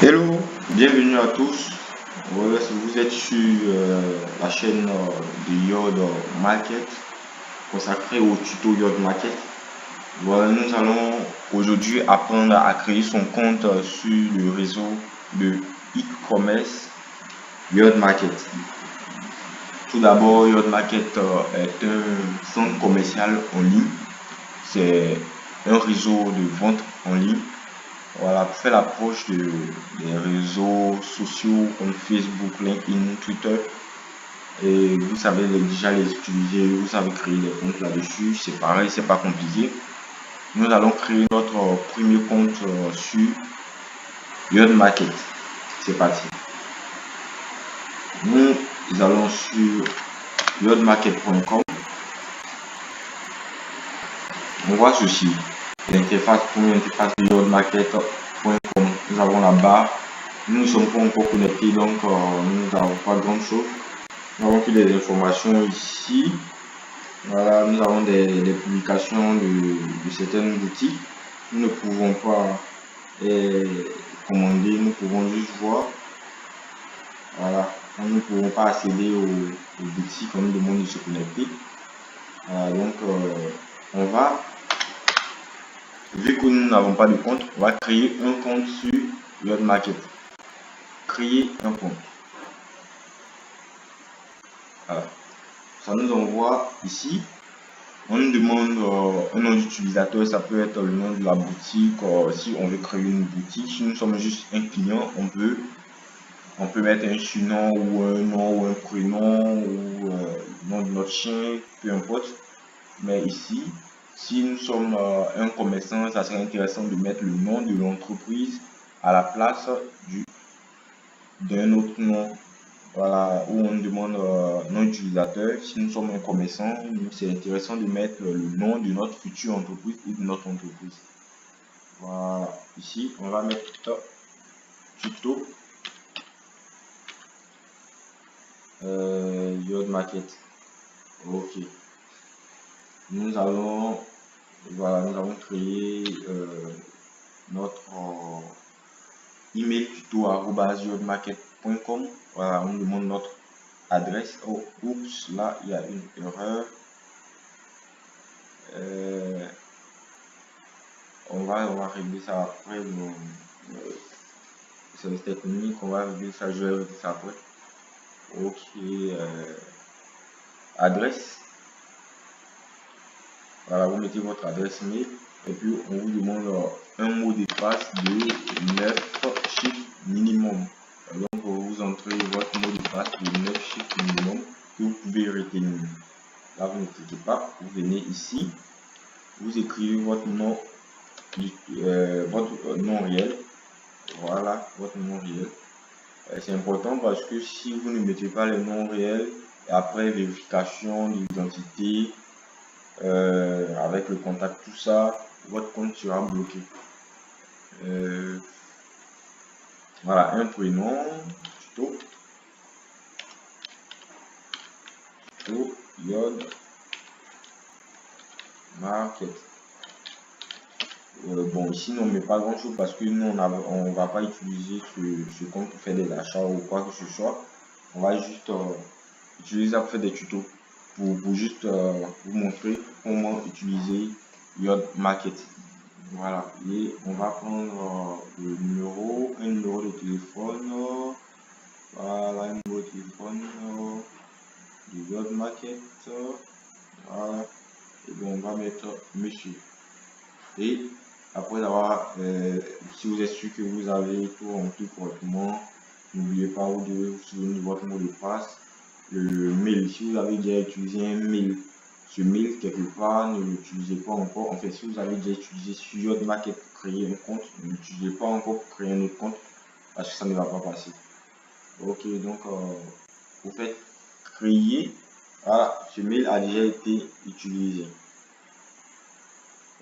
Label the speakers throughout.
Speaker 1: Hello, bienvenue à tous. Voilà, si vous êtes sur la chaîne de Yod Market consacrée au tuto Yod Market. Voilà, nous allons aujourd'hui apprendre à créer son compte sur le réseau de e-commerce Yod Market. Tout d'abord, Yod Market est un centre commercial en ligne. C'est un réseau de vente en ligne. Voilà, pour faire l'approche des réseaux sociaux comme Facebook, LinkedIn, Twitter. Et vous savez déjà les utiliser, vous savez créer des comptes là-dessus. C'est pareil, c'est pas compliqué. Nous allons créer notre premier compte sur Yod Market. C'est parti. Nous allons sur yodmarket.com. On voit ceci. L'interface, première interface de yodmarket.com. Nous avons la barre. Nous ne sommes pas encore connectés, donc nous n'avons pas grand chose. Nous avons que des informations ici. Voilà, nous avons des publications de certaines boutiques. Nous ne pouvons pas commander, nous pouvons juste voir. Voilà, nous ne pouvons pas accéder aux boutiques, on nous demande de se connecter. Voilà, donc on va, vu que nous n'avons pas de compte, on va créer un compte sur Yod Market. Créer un compte. Voilà. Ça nous envoie ici. On nous demande un nom d'utilisateur, ça peut être le nom de la boutique. Si on veut créer une boutique, si nous sommes juste un client, on peut mettre un surnom ou un nom ou un prénom ou le nom de notre chien, peu importe. Mais ici, si nous sommes un commerçant, ça serait intéressant de mettre le nom de l'entreprise à la place d'un autre nom. Voilà, où on demande nom utilisateur. Si nous sommes un commerçant, c'est intéressant de mettre le nom de notre future entreprise ou de notre entreprise. Voilà, ici on va mettre tuto Yod Market. Ok. Nous allons créer notre email tuto@yodmarket.com. Voilà, on demande notre adresse. Oh, oups, là il y a une erreur. On va régler ça après. Service technique, on va régler ça, je vais régler ça après. Ok, adresse. Voilà, vous mettez votre adresse mail et puis on vous demande un mot de passe de 9 chiffres minimum. Donc vous entrez votre mot de passe de 9 chiffres minimum que vous pouvez retenir. Là vous ne cliquez pas, vous venez ici, vous écrivez votre nom, votre nom réel. Voilà, votre nom réel. C'est important parce que si vous ne mettez pas le nom réel, après vérification d'identité, avec le contact, tout ça, votre compte sera bloqué. Voilà, un prénom, tuto Yod Market. Bon, ici on ne met pas grand chose parce que nous on ne va pas utiliser ce compte pour faire des achats ou quoi que ce soit. On va juste utiliser ça pour faire des tutos, pour juste vous montrer comment utiliser Yod Market. Voilà, et on va prendre le numéro, un numéro de téléphone. Voilà, un numéro de téléphone du Yod Market. Voilà, et bon, on va mettre monsieur. Et après avoir, si vous êtes sûr que vous avez tout rempli correctement, n'oubliez pas de vous souvenir de votre mot de passe. Le mail, si vous avez déjà utilisé un mail, ce mail quelque part, ne l'utilisez pas encore. En fait, si vous avez déjà utilisé sur Yod Market pour créer un compte, ne l'utilisez pas encore pour créer un autre compte parce que ça ne va pas passer. Ok, donc vous faites créer. Voilà, ce mail a déjà été utilisé.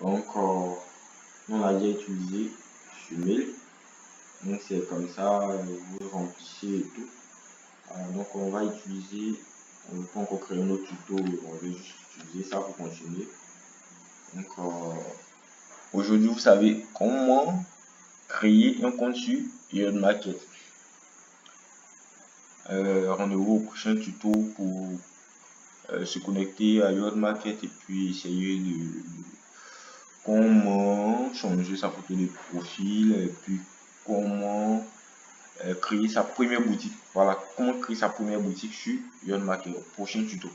Speaker 1: Donc, on a déjà utilisé ce mail. Donc, c'est comme ça, vous remplissez et tout. Donc, on va utiliser, on peut encore créer un autre tuto, on va juste utiliser ça pour continuer. Donc, aujourd'hui, vous savez comment créer un compte sur Yacht Market. Rendez-vous au prochain tuto pour se connecter à Yacht Market et puis essayer de comment changer sa photo de profil et puis comment créer sa première boutique. Voilà, comment créer sa première boutique sur Yacht Market. Au prochain tuto.